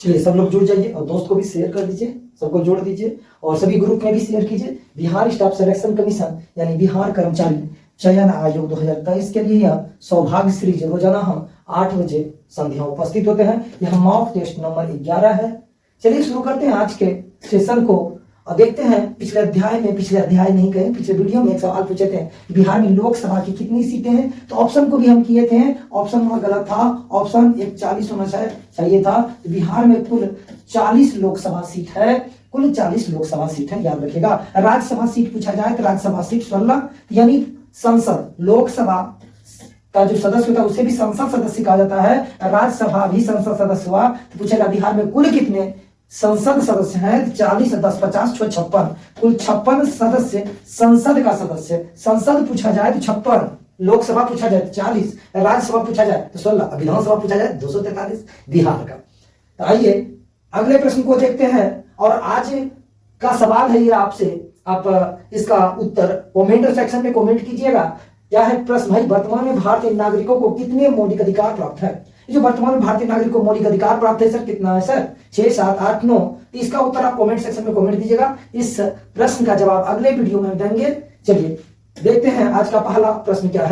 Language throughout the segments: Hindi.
चलिए सब लोग जुड़ जाइए और दोस्त को भी शेयर कर दीजिए, सबको जोड़ दीजिए और सभी ग्रुप में भी शेयर कीजिए। बिहार स्टाफ सिलेक्शन कमीशन यानी बिहार कर्मचारी चयन आयोग 2023 के लिए यह सौभाग्य सीरीज रोजाना हम 8 बजे संध्या उपस्थित होते हैं। यह मॉक टेस्ट नंबर 11 है। चलिए शुरू करते हैं आज के सेशन को और देखते हैं पिछले अध्याय नहीं कहें, पिछले वीडियो में एक सवाल पूछे थे बिहार में लोकसभा की कितनी सीटें हैं, तो ऑप्शन को भी हम किए थे। ऑप्शन वहां गलत था, ऑप्शन 41 होना चाहिए था। बिहार में कुल 40 लोकसभा सीट है, कुल 40 लोकसभा सीट है, याद रखिएगा। राज्यसभा सीट पूछा जाए तो राज्यसभा सीट 16 यानी संसद लोकसभा का जो सदस्य होता है उसे भी संसद सदस्य कहा जाता है, राज्यसभा भी संसद सदस्य हुआ। तो पूछेगा बिहार में कुल कितने संसद सदस्य हैं, 40 10 50 56, कुल 56 सदस्य संसद का सदस्य। संसद पूछा जाए तो 56, लोकसभा पूछा जाए तो 40, राज्यसभा पूछा जाए तो 16, विधानसभा पूछा जाए 243 बिहार का। तो आइए अगले प्रश्न को देखते हैं और आज का सवाल है ये आपसे, आप इसका उत्तर कमेंट सेक्शन में कमेंट कीजिएगा। क्या है प्रश्न भाई, वर्तमान में भारतीय नागरिकों को कितने मौलिक अधिकार प्राप्त है? जो वर्तमान में भारतीय नागरिक को मौलिक अधिकार प्राप्त है सर, कितना है सर? 6 7 8 9। तो इसका उत्तर आप कमेंट सेक्शन में कमेंट दीजिएगा। इस प्रश्न का जवाब अगले वीडियो में देंगे। चलिए देखते हैं आज का पहला प्रश्न क्या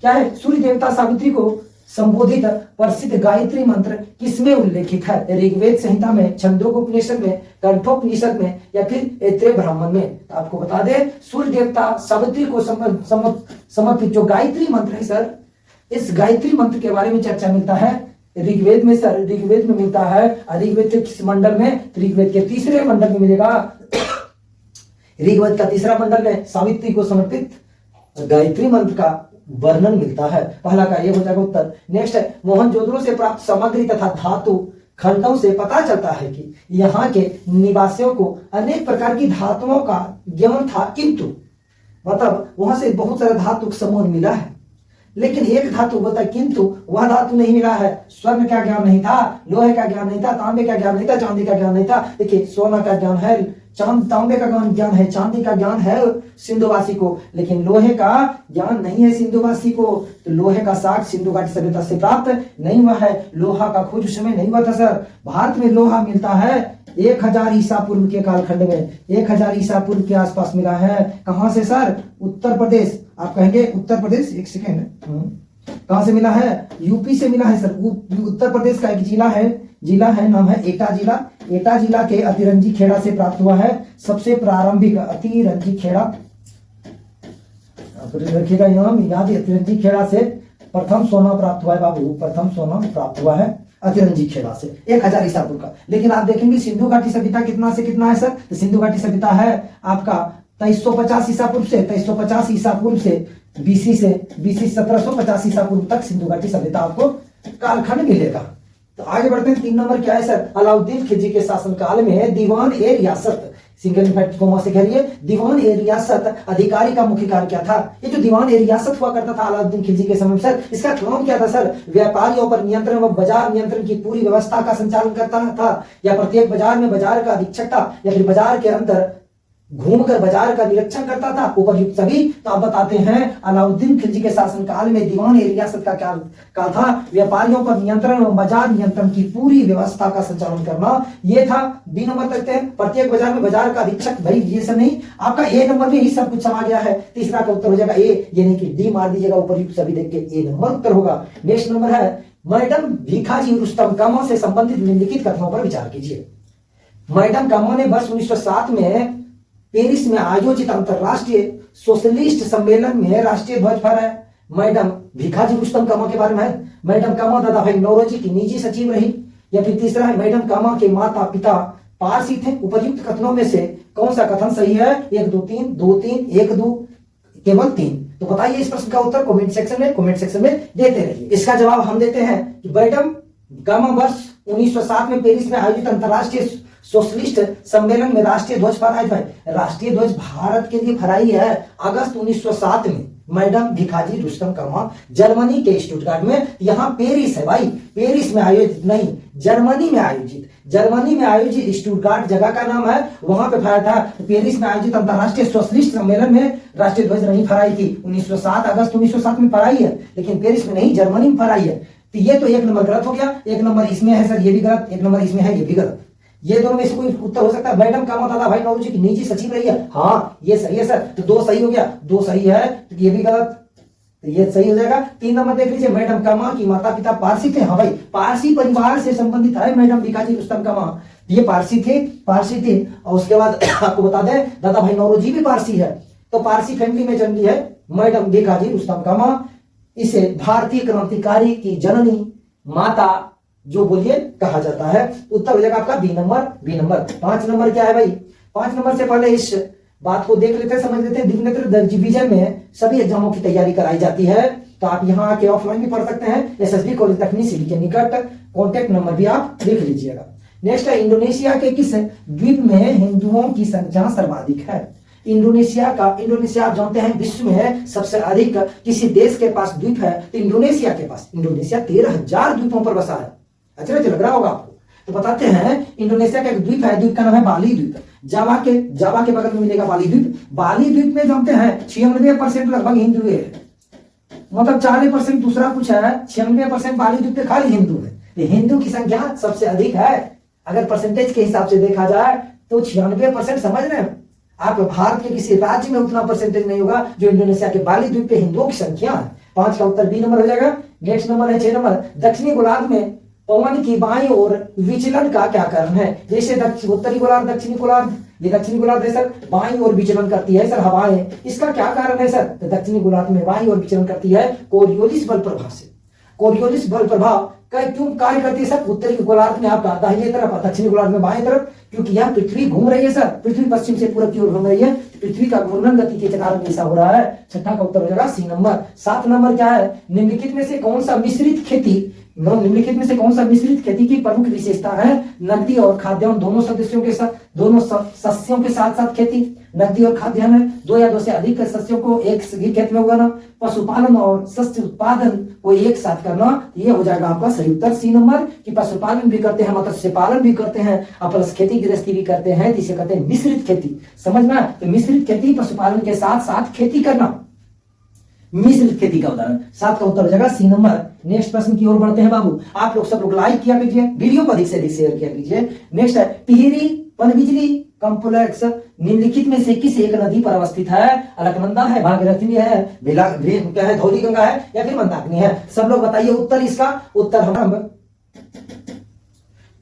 है सूर्य देवता सावित्री को संबोधित प्रसिद्ध गायत्री मंत्र किसमें उल्लेखित है? ऋग्वेद संहिता में, छंदोग्योपनिषद में, कंठोपनिषद में या फिर ऐत्रेय ब्राह्मण में? तो आपको बता दें सूर्य देवता सावित्री को समर्पित जो गायत्री मंत्र है सर, इस गायत्री मंत्र के बारे में चर्चा मिलता है ऋग्वेद में सर। ऋग्वेद में मिलता है, ऋग्वेद के किस मंडल में? ऋग्वेद के 3रे मंडल में मिलेगा। ऋग्वेद का 3रा मंडल में सावित्री को समर्पित गायत्री मंत्र का वर्णन मिलता है। पहला का ये हो जाएगा उत्तर। नेक्स्ट है मोहनजोदड़ो से प्राप्त सामग्री तथा धातु खंडों से पता चलता है कि यहाँ के निवासियों को अनेक प्रकार की धातुओं का ज्ञान था, किंतु मतलब वहां से बहुत सारा धातु समूह मिला है, लेकिन एक धातु बता किंतु वह धातु नहीं मिला है। स्वर्ण का ज्ञान नहीं था, लोहे का ज्ञान नहीं था, तांबे का ज्ञान नहीं था, चांदी का ज्ञान नहीं था। देखिए सोना का ज्ञान है, तांबे का ज्ञान है, चांदी का ज्ञान है सिंधुवासी को, लेकिन लोहे का ज्ञान नहीं है सिंधुवासी को। तो लोहे का साक्ष सिंधु घाटी सभ्यता से प्राप्त नहीं हुआ है। लोहा का खोज उस समय नहीं हुआ था सर। भारत में लोहा मिलता है 1000 ईसा पूर्व के कालखंड में, 1000 ईसा पूर्व के आसपास मिला है। कहां से सर? उत्तर प्रदेश। आप कहेंगे उत्तर प्रदेश, एक सेकेंड, कहां से मिला है? यूपी से मिला है सर। उत्तर प्रदेश का एक जिला है, नाम है एटा जिला। एटा जिला के अतिरंजी खेड़ा से प्राप्त हुआ है सबसे प्रारंभिक अतिरंजी खेड़ा। रखिएगा नाम याद, अतिरंजी खेड़ा से प्रथम सोना प्राप्त हुआ है बाबू, प्रथम सोना प्राप्त हुआ है अतिरंजी खेड़ा से 1000 ईसा पूर्व का। लेकिन आप देखेंगे सिंधु घाटी सभ्यता कितना से कितना है सर? तो सिंधु घाटी सभ्यता है आपका 2350 ईसा पूर्व से, 2350 ईसा पूर्व से बीसी 1750 ईसा पूर्व तक सिंधु घाटी सभ्यता आपको कालखंड मिलेगा। तो आगे बढ़ते हैं। 3 नंबर क्या है सर? अलाउद्दीन खिलजी के शासनकाल में दीवान ए रियासत, सिंगल इम्पैक्ट कोमा से करिए, दीवान ए रियासत अधिकारी का मुख्य कार्य क्या था? ये जो दीवान ए रियासत हुआ करता था अलाउद्दीन खिलजी के समय में सर, इसका काम क्या था सर? व्यापारियों पर नियंत्रण व बाजार नियंत्रण की पूरी व्यवस्था का संचालन करता था, या प्रत्येक बाजार में बाजार का अधीक्षक था, या फिर बाजार के अंदर घूमकर बाजार का निरीक्षण करता था, उपयुक्त सभी। तो आप बताते हैं अलाउद्दीन खिलजी के शासनकाल में दीवान ए रियासत का क्या काल था? व्यापारियों पर नियंत्रण और बाजार नियंत्रण की पूरी व्यवस्था का संचालन करना, ये था। बी नंबर देखते हैं, प्रत्येक बाजार में बाजार का अधीक्षक। भाई ये सब नहीं, आपका ए नंबर में ही सब कुछ समा गया है। तीसरा का उत्तर हो जाएगा ए, ये नहीं कि डी मार दीजिएगा, उपयुक्त सभी देख के ए नंबर उत्तर होगा। नेक्स्ट नंबर है मैडम भीखाजी रुस्तम कामा से संबंधित निम्नलिखित कथनों पर विचार कीजिए। मैडम कामा ने वर्ष 1907 में पेरिस में आयोजित अंतरराष्ट्रीय सोशलिस्ट सम्मेलन में राष्ट्रीय ध्वज फहराया। मैडम भीखाजी रुस्तम कामा के बारे में है, मैडम कामा दादा भाई नौरोजी की निजी सचिव रही। या फिर तीसरा है मैडम कामा के माता पिता पारसी थे। उपयुक्त कथनों में से कौन सा कथन सही है? 1 2 3, 2 3, 1 2, केवल 3। तो बताइए इस प्रश्न का उत्तर कमेंट सेक्शन में देते रहिए। इसका जवाब हम देते हैं कि मैडम कामा वर्ष 1907 में पेरिस में आयोजित अंतरराष्ट्रीय सोशलिस्ट सम्मेलन में राष्ट्रीय ध्वज फहराए थे। राष्ट्रीय ध्वज भारत के लिए फहराई है अगस्त 1907 में मैडम भिखाजी रुस्तम कामा, जर्मनी के स्टुटगार्ट में। यहाँ पेरिस है भाई, पेरिस में आयोजित नहीं, जर्मनी में आयोजित स्टुटगार्ट जगह का नाम है, वहां पे फहराया था। पेरिस में आयोजित अंतरराष्ट्रीय सोशलिस्ट सम्मेलन में राष्ट्रीय ध्वज नहीं फहराई थी। 1907 अगस्त 1907 में फहराई है, लेकिन पेरिस में नहीं, जर्मनी में फहराई है। तो ये तो एक नंबर गलत हो गया, एक नंबर इसमें है सर ये भी गलत, एक नंबर इसमें है ये भी गलत। ये दोनों में से कोई उत्तर हो सकता है? मैडम का दादा भाई नौरोजी की निजी सचिव रही है, हाँ ये सही है सर, तो 2 सही हो गया, 2 सही है तो ये भी गलत, तो ये सही हो जाएगा। 3 नंबर देख लीजिए, मैडम का माँ की माता पिता पारसी थे, हाँ भाई पारसी परिवार से संबंधित है मैडम बीकाजी रुस्तम का माँ, ये पारसी थे। और उसके बाद आपको बता दें दादा भाई नौरोजी भी पारसी है, तो पारसी फैमिली में जन्मी है मैडम बीकाजी रुस्तम का माँ। इसे भारतीय क्रांतिकारी की जननी माता जो बोलिए कहा जाता है। उत्तर हो जाएगा आपका बी नंबर। 5 नंबर क्या है भाई? 5 नंबर से पहले इस बात को देख लेते हैं, समझ लेते हैं। दिव्य डिवीजन में सभी एग्जामों की तैयारी कराई जाती है, तो आप यहाँ आके ऑफलाइन भी पढ़ सकते हैं। एसएसबी कॉलेज तकनीक के निकट, कॉन्टेक्ट नंबर भी आप लिख लीजिएगा। नेक्स्ट है, इंडोनेशिया के किस द्वीप में हिंदुओं की संख्या सर्वाधिक है? इंडोनेशिया आप जानते हैं विश्व में सबसे अधिक किसी देश के पास द्वीप है, तो इंडोनेशिया के पास। इंडोनेशिया 13,000 द्वीपों पर बसा है। अच्छा लग रहा होगा आपको, तो बताते हैं इंडोनेशिया का एक द्वीप है, द्वीप का नाम है बाली द्वीप। जावा के बगल में मिलेगा बाली द्वीप। बाली द्वीप में जानते हैं 96% लगभग हिंदू है, मतलब 40% दूसरा कुछ है, 96% बाली द्वीप पे खाली हिंदू है। हिंदू की संख्या सबसे अधिक है। अगर परसेंटेज के हिसाब से देखा जाए तो 96%, समझ रहे हैं आप, भारत के किसी राज्य में उतना परसेंटेज नहीं होगा जो इंडोनेशिया के बाली द्वीप पे हिंदुओं की संख्या है। 5 का उत्तर बी नंबर हो जाएगा। नेक्स्ट नंबर है 6 नंबर, दक्षिणी गोलार्ध में पवन की बाईं ओर विचलन का क्या कारण है? जैसे उत्तरी गोलार्ध, दक्षिणी गोलार्ध, ये दक्षिणी गोलार्ध है सर, बाईं ओर विचलन करती है सर हवाएं, इसका क्या कारण है सर? तो दक्षिणी गोलार्ध में बाईं ओर विचलन करती है कोरियोलिस बल प्रभाव से। कोरियोलिस बल प्रभाव क्यों कार्य करती है सर? उत्तरी गोलार्ध में आपका दाहिने तरफ, दक्षिणी गोलार्ध में बाएं तरफ, क्योंकि यहाँ पृथ्वी घूम रही है सर, पृथ्वी पश्चिम से पूरब की ओर घूम रही है, पृथ्वी का घूर्णन गति के कारण ऐसा हो रहा है। 6 का उत्तर हो जाएगा सी नंबर। 7 नंबर क्या है? निम्नलिखित में से कौन सा मिश्रित खेती की प्रमुख विशेषता है? नकदी और खाद्यान्न दोनों सदस्यों के साथ, दोनों सस्यों के साथ साथ खेती, नकदी और खाद्यान्न है, 2 या 2 से अधिक सस्यों को एक ही खेत में उगाना, पशुपालन और शस्य उत्पादन को एक साथ करना, ये हो जाएगा आपका सही उत्तर सी नंबर। कि पशुपालन भी करते हैं, मत्स्य पालन भी करते हैं, प्लस खेती गृहस्थी भी करते हैं, इसे कहते हैं मिश्रित खेती। समझना, तो मिश्रित खेती पशुपालन के साथ साथ खेती करना, मिश्रित खेती का उदाहरण। 7 का उत्तर हो जाएगा सी नंबर। नेक्स्ट प्रश्न की ओर बढ़ते हैं बाबू। आप लोग सब लोग लाइक किया कीजिए, वीडियो को अधिक से अधिक शेयर किया कीजिए। नेक्स्ट है, टिहरी पनबिजली कॉम्प्लेक्स निम्नलिखित में से किस एक नदी पर अवस्थित है? अलकनंदा है, भागीरथी है, क्या है, धौली गंगा है, या फिर मंदाकिनी है? सब लोग बताइए उत्तर। इसका उत्तर हम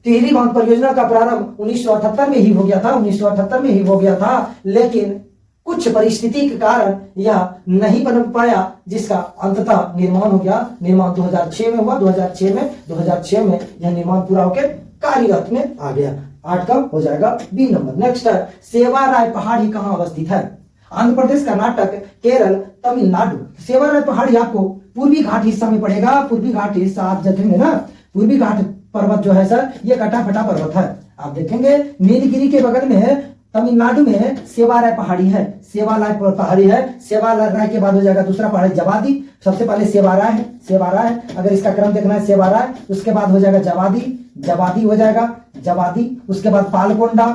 टिहरी बांध परियोजना का प्रारंभ 1978 में ही हो गया था, 1978 में ही हो गया था, लेकिन कुछ परिस्थिति के कारण यह नहीं बन पाया, जिसका अंततः निर्माण हो गया। निर्माण 2006 में हुआ, 2006 में यह निर्माण पूरा होकर कार्यरत में आ गया। 8 का हो जाएगा बी नंबर। नेक्स्ट है, सेवाराय पहाड़ी कहाँ अवस्थित है? आंध्र प्रदेश, कर्नाटक, केरल, तमिलनाडु। सेवाराय पहाड़ी आपको पूर्वी घाट हिस्सा में पड़ेगा। पूर्वी घाट हिस्सा आप देखेंगे ना, पूर्वी घाट पर्वत जो है सर, ये कटाफटा पर्वत है। आप देखेंगे नीलगिरी के बगल में है, तमिलनाडु में सेवाराय पहाड़ी है, सेवाराय पहाड़ी है। सेवाराय के बाद हो जाएगा दूसरा पहाड़ी जवादी। सबसे पहले सेवाराय है, सेवाराय, अगर इसका क्रम देखना है सेवाराय, उसके बाद हो जाएगा जवादी, जवादी हो जाएगा जवादी, उसके बाद पालकोंडा,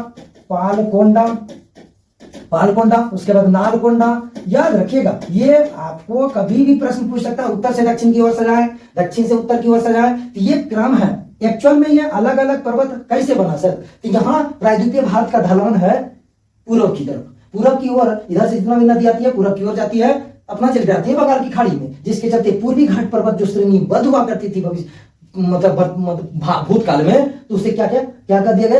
पालकोंडा, पालकोंडा, उसके बाद नालकोंडा। याद रखिएगा, ये आपको कभी भी प्रश्न पूछ सकता है। उत्तर से दक्षिण की ओर सजाए, दक्षिण से उत्तर की ओर सजाए, तो ये क्रम है। एक्चुअल में ये अलग अलग पर्वत कैसे बना सर? तो यहाँ प्रायद्वीपीय भारत का ढलान है पूर्व की तरफ, पूर्व की ओर, इधर से जितना भी नदी आती है पूर्व की ओर जाती है, अपना चल जाती है बंगाल की खाड़ी में, जिसके चलते पूर्वी घाट पर्वत जो श्रेणीबद्ध हुआ करती थी भविष्य मतलब भूतकाल में, तो उसे क्या कर दिया गया?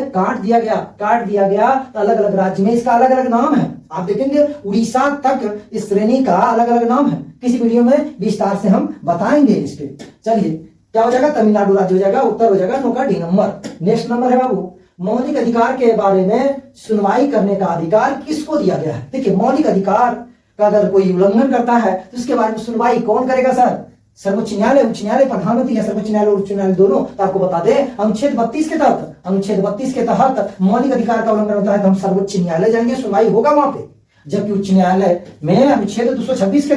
काट दिया गया। तो अलग अलग राज्य में इसका अलग अलग नाम है। आप देखेंगे उड़ीसा तक इस श्रेणी का अलग अलग नाम है। किसी वीडियो में विस्तार से हम बताएंगे इस पे। चलिए, क्या हो जाएगा? तमिलनाडु राज्य हो जाएगा। उत्तर हो जाएगा 9 का डी नंबर। नेक्स्ट नंबर है बाबू, मौलिक अधिकार के बारे में सुनवाई करने का अधिकार किसको दिया गया है? देखिए, मौलिक अधिकार का अगर कोई उल्लंघन करता है तो उसके बारे में सुनवाई कौन करेगा सर? सर्वोच्च न्यायालय, उच्च न्यायालय, प्रधानमंत्री या सर्वोच्च न्यायालय और उच्च न्यायालय दोनों। तो आपको बता दें, अनुच्छेद 32 के तहत मौलिक अधिकार का उल्लंघन होता है तो हम सर्वोच्च न्यायालय जाएंगे, सुनवाई होगा वहां पे। जबकि उच्च न्यायालय में अनुच्छेद 226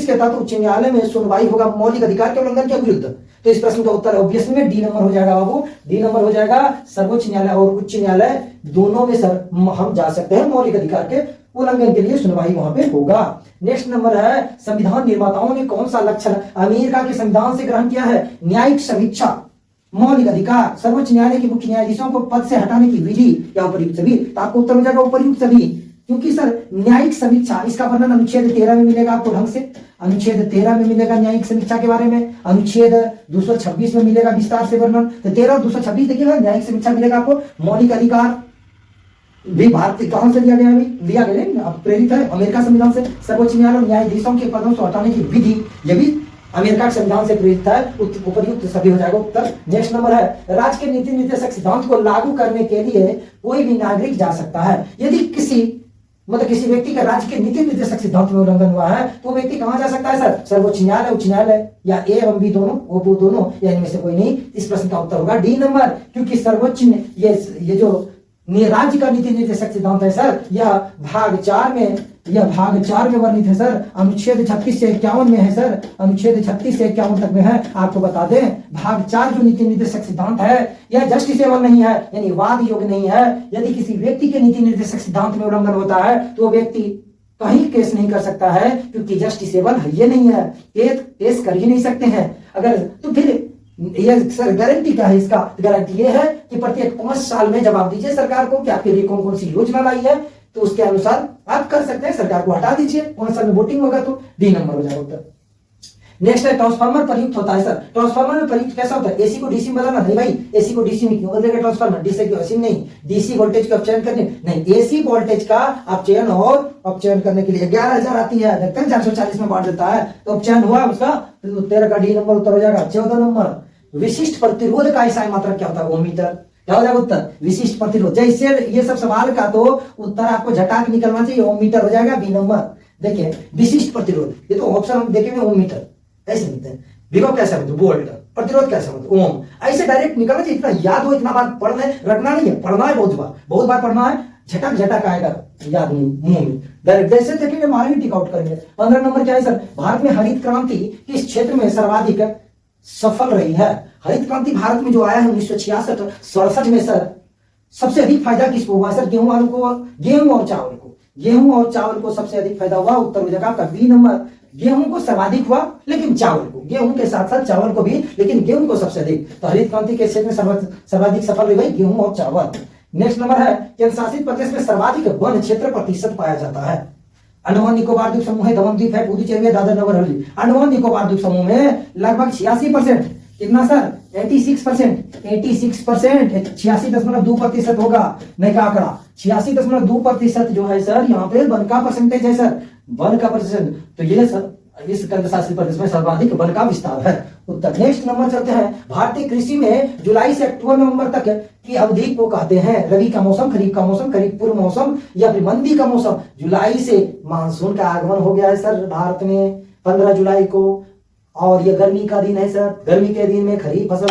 के तहत उच्च न्यायालय में सुनवाई होगा मौलिक अधिकार के उल्लंघन के विरुद्ध। तो इस प्रश्न का उत्तर ऑब्वियसली में डी नंबर हो जाएगा बाबू, डी नंबर हो जाएगा। सर्वोच्च न्यायालय और उच्च न्यायालय दोनों में सर हम जा सकते हैं मौलिक अधिकार के उल्लंघन के लिए सुनवाई वहां पे होगा। नेक्स्ट नंबर है, संविधान निर्माताओं ने कौन सा लक्षण अमेरिका के संविधान से ग्रहण किया है? न्यायिक समीक्षा, मौलिक अधिकार, सर्वोच्च न्यायालय के मुख्य न्यायाधीशों को पद से हटाने की विधि या उपयुक्त सभी। तो आपको उत्तर हो जाएगा उपयुक्त सभी, क्योंकि सर न्यायिक समीक्षा इसका वर्णन अनुच्छेद 13 में मिलेगा आपको ढंग से। अनुच्छेद 13 में मिलेगा न्यायिक समीक्षा के बारे में, अनुच्छेद 226 में मिलेगा विस्तार से वर्णन। तो 13 और 226 देखिएगा, न्यायिक समीक्षा मिलेगा आपको। मौलिक अधिकार भी भारतीय कहां से लिया गया? लिया गया प्रेरित है अमेरिका संविधान से। सर्वोच्च न्यायालय न्यायाधीशों के पदों से हटाने की विधि, यह भी अमेरिका के संविधान से प्रेरित है। उपयुक्त सभी हो जाएगा उत्तर। नेक्स्ट नंबर है, राज्य के नीति निर्देशक सिद्धांत को लागू करने के लिए कोई भी नागरिक जा सकता है। यदि किसी व्यक्ति का राज्य के नीति निर्देशक सिद्धांत में उल्लंघन हुआ है तो व्यक्ति कहां जा सकता है सर? सर्वोच्च न्यायालय, उच्च न्यायालय, या ए एवं बी दोनों, वो दोनों, या इनमें से कोई नहीं। इस प्रश्न का उत्तर होगा डी नंबर, क्योंकि सर्वोच्च ये जो राज्य का नीति निर्देशक सिद्धांत है सर, यह भाग 4 में वर्णित है सर। अनुच्छेद 36 से 51 में है सर, अनुच्छेद 36 से 51 तक में है। आपको बता दें, भाग 4 जो नीति निर्देशक सिद्धांत है यह जस्टिसेबल नहीं है, यानी वाद योग्य नहीं है। यदि किसी व्यक्ति के नीति निर्देशक सिद्धांत में उल्लंघन होता है तो व्यक्ति कहीं केस नहीं कर सकता है, क्योंकि जस्टिसेबल है ये नहीं है, केस कर ही नहीं सकते हैं। अगर तो फिर ये सर गारंटी क्या है इसका? गारंटी ये है कि प्रत्येक 5 साल में जवाब दीजिए सरकार को कि आपके लिए कौन कौन सी योजना लाई है, तो उसके अनुसार आप कर सकते हैं। सरकार को हटा दीजिए, 5 साल में वोटिंग होगा तो डी नंबर हो जाएगा उत्तर। नेक्स्ट है, ट्रांसफार्मर प्रयुक्त होता है सर। ट्रांसफार्मर में प्रयुक्त कैसा होता है? एसी को डीसी में बदलना नहीं भाई, एसी को डीसी में क्यों बदलेगा ट्रांसफार्मर? डीसी को एसी नहीं, डीसी वोल्टेज का अपचयन करने नहीं, एसी वोल्टेज का अपचयन और अपचयन करने के लिए 11,000 आती है, देखते हैं 440 में बांट देता है, तो अपचयन हुआ उसका, तो 13 का डी नंबर उत्तर हो जाएगा। 14 नंबर, विशिष्ट प्रतिरोध का इकाई मात्रक क्या होता है? ओम मीटर। क्या हो जाएगा उत्तर? विशिष्ट प्रतिरोध। जैसे ये सब सवाल का तो उत्तर आपको झटाक निकलना चाहिए, ओम मीटर हो जाएगा बी नंबर। देखिए विशिष्ट प्रतिरोध, ये तो ऑप्शन हम देखेंगे ओम मीटर ऐसे मिलते हैं। विभव कैसा मतलब वोल्ट, प्रतिरोध कैसा मतलब ओम, ऐसे डायरेक्ट निकलना चाहिए। इतना याद हो, इतना बार पढ़ना है, रटना नहीं है, पढ़ना है बहुत बार पढ़ना है, झटक आएगा याद मुंह में डायरेक्ट। जैसे देखेंगे हमारे भी टिक आउट करेंगे। 15 नंबर क्या है सर? भारत में हरित क्रांति किस क्षेत्र में सर्वाधिक सफल रही है? हरित क्रांति भारत में जो आया है 1966-67 में सर, सबसे अधिक फायदा किसको हुआ सर? गेहूं वालों को, गेहूं और चावल को सबसे अधिक फायदा हुआ। उत्तर हो जाएगा आपका बी नंबर। गेहूं को सर्वाधिक हुआ, लेकिन चावल को, गेहूं के साथ साथ चावल को भी, लेकिन गेहूं को सबसे अधिक। तो हरित क्रांति के क्षेत्र में सर्वाधिक सफल रही भाई गेहूं और चावल। नेक्स्ट नंबर है, केंद्र शासित प्रदेश में सर्वाधिक वन क्षेत्र प्रतिशत पाया जाता है? अंडमान निकोबार द्वीप समूह है, दमन द्वीप है, पुदुचेरी है, दादर नगर हवेली। अंडमान निकोबार द्वीप समूह में लगभग 86%, कितना सर? 86%, 86.2% होगा। नहीं का आंकड़ा 86.2% जो है सर, यहाँ पे वन का परसेंटेज है सर, वन का परसेंट। तो ये सर इस केंद्र शासित प्रदेश में सर्वाधिक वन का विस्तार है। उत्तर। नेक्स्ट नंबर चलते हैं, भारतीय कृषि में जुलाई से अक्टूबर नवंबर तक की अवधि को कहते हैं? रबी का मौसम, खरीफ का मौसम, खरीफ पूर्व मौसम, या फिर मंदी का मौसम? जुलाई से मानसून का आगमन हो गया है सर भारत में 15 जुलाई को, और ये गर्मी का दिन है सर, गर्मी के दिन में खरीफ फसल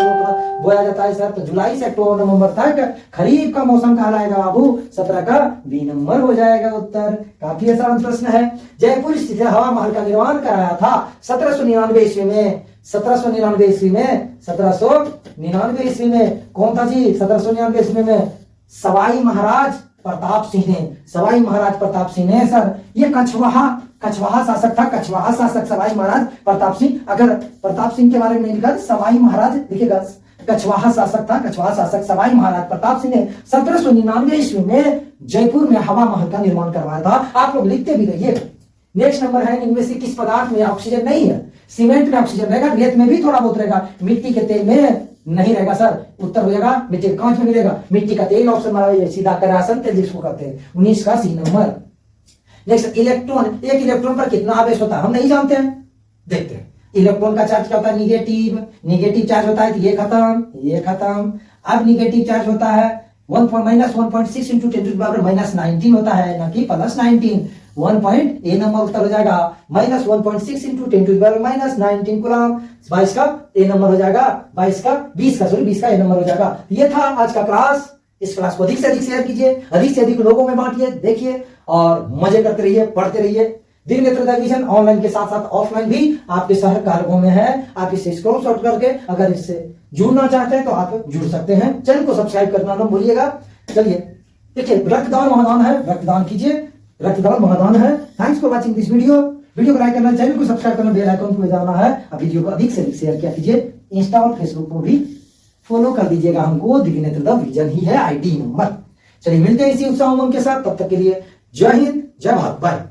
बोया जाता है सर। तो जुलाई से अक्टूबर नवंबर तक खरीफ का मौसम कहलाएगा बाबू। 17 का बी नंबर हो जाएगा उत्तर। काफी आसान प्रश्न है। जयपुर स्थित हवा महल का निर्माण कराया था 1799 ईस्वी में। 1799 ईस्वी में कौन था जी? 1799 ईस्वी में सवाई महाराज प्रताप सिंह ने, सवाई महाराज प्रताप सिंह ने सर। ये कछवाहा शासक था, कछवाहा शासक सवाई महाराज प्रताप सिंह। अगर प्रताप सिंह के बारे में नहीं लिखा, सवाई महाराज लिखेगा। कछवाहा शासक था, कछवाहा शासक सवाई महाराज प्रताप सिंह ने 1799 ईस्वी में जयपुर में हवा महल का निर्माण करवाया था। आप लोग लिखते भी रहिए। नेक्स्ट नंबर है, इनमें से किस पदार्थ में ऑक्सीजन नहीं है? सीमेंट में ऑक्सीजन रहेगा, रेत में भी थोड़ा बहुत रहेगा, मिट्टी के तेल में नहीं रहेगा सर। उत्तर हो जाएगा मिट्टी के कांच में मिलेगा, मिट्टी का तेल ऑप्शन में सीधा करासन तेल जिसको कहते हैं। 19 का सी नंबर। नेक्स्ट, इलेक्ट्रॉन, एक इलेक्ट्रॉन पर कितना आवेश होता है हम नहीं जानते हैं, देखते हैं। इलेक्ट्रॉन का चार्ज क्या होता है? निगेटिव चार्ज होता है, तो ये खत्म। अब निगेटिव चार्ज होता है -1.6 इंटू 10⁻⁻19 होता है, ना कि +19। 1 ए नंबर उत्तर हो जाएगा -1.6 इंटू 10⁻⁻19 कूलम। 22 का ए नंबर हो जाएगा, 20 का ए नंबर हो जाएगा। ये था आज का क्लास। इस क्लास को अधिक से अधिक शेयर कीजिए, अधिक से अधिक लोगों में बांटिए, देखिए और मजे करते रहिए, पढ़ते रहिए। दिन नेत्र टेलीविजन ऑनलाइन के साथ साथ ऑफलाइन भी आपके शहर कार्गो में है। आप इसे स्क्रॉलशॉट करके अगर इससे जुड़ना चाहते हैं तो आप जुड़ सकते हैं। चैनल को सब्सक्राइब करना ना भूलिएगा। चलिए देखिए, रक्तदान महादान है, रक्तदान कीजिए। रक्तदान महादान है। Thanks for watching this video. Video को लाइक करना, चैनल को सब्सक्राइब करना, बेल आइकन को बजाना है। अब वीडियो को अधिक से अधिक शेयर किया कीजिए। इंस्टा और फेसबुक को भी फॉलो कर दीजिएगा हमको। दिव्य नेत्र द विजन ही है आईडी नंबर। चलिए मिलते हैं इसी उत्साह उमंग के साथ, तब तक के लिए जय हिंद, जय भारत, बाय।